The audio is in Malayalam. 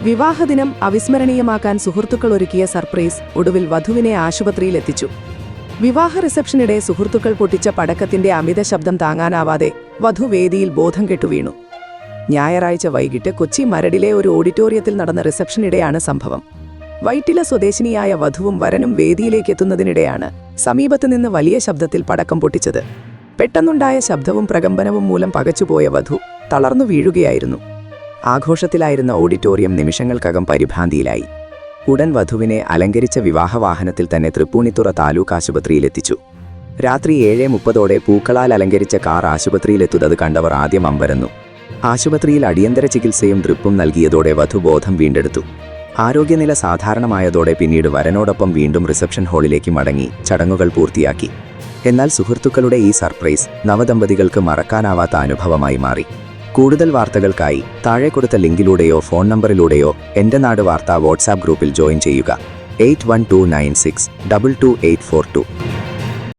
വിവാഹദിനം അവിസ്മരണീയമാക്കാൻ സുഹൃത്തുക്കൾ ഒരുക്കിയ സർപ്രൈസ് ഒടുവിൽ വധുവിനെ ആശുപത്രിയിലെത്തിച്ചു. വിവാഹ റിസപ്ഷനിടെ സുഹൃത്തുക്കൾ പൊട്ടിച്ച പടക്കത്തിന്റെ അമിത ശബ്ദം താങ്ങാനാവാതെ വധു വേദിയിൽ ബോധം കെട്ടുവീണു. ഞായറാഴ്ച വൈകിട്ട് കൊച്ചി മരടിലെ ഒരു ഓഡിറ്റോറിയത്തിൽ നടന്ന റിസപ്ഷനിടെയാണ് സംഭവം. വൈറ്റില സ്വദേശിനിയായ വധുവും വരനും വേദിയിലേക്കെത്തുന്നതിനിടെയാണ് സമീപത്തുനിന്ന് വലിയ ശബ്ദത്തിൽ പടക്കം പൊട്ടിച്ചത്. പെട്ടെന്നുണ്ടായ ശബ്ദവും പ്രകമ്പനവും മൂലം പകച്ചുപോയ വധു തളർന്നു വീഴുകയായിരുന്നു. ആഘോഷത്തിലായിരുന്ന ഓഡിറ്റോറിയം നിമിഷങ്ങൾക്കകം പരിഭ്രാന്തിയിലായി. ഉടൻ വധുവിനെ അലങ്കരിച്ച വിവാഹവാഹനത്തിൽ തന്നെ തൃപ്പൂണിത്തുറ താലൂക്ക് ആശുപത്രിയിലെത്തിച്ചു. രാത്രി 7:30 പൂക്കളാൽ അലങ്കരിച്ച കാർ ആശുപത്രിയിലെത്തുന്നത് കണ്ടവർ ആദ്യം അമ്പരന്നു. ആശുപത്രിയിൽ അടിയന്തര ചികിത്സയും ഡ്രിപ്പും നൽകിയതോടെ വധു ബോധം വീണ്ടെടുത്തു. ആരോഗ്യനില സാധാരണമായതോടെ പിന്നീട് വരനോടൊപ്പം വീണ്ടും റിസപ്ഷൻ ഹാളിലേക്ക് മടങ്ങി ചടങ്ങുകൾ പൂർത്തിയാക്കി. എന്നാൽ സുഹൃത്തുക്കളുടെ ഈ സർപ്രൈസ് നവദമ്പതികൾക്ക് മറക്കാനാവാത്ത അനുഭവമായി മാറി. കൂടുതൽ വാർത്തകൾക്കായി താഴെ കൊടുത്ത ലിങ്കിലൂടെയോ ഫോൺ നമ്പറിലൂടെയോ എൻ്റെ നാട് വാർത്താ വാട്സാപ്പ് ഗ്രൂപ്പിൽ ജോയിൻ ചെയ്യുക. 8129622842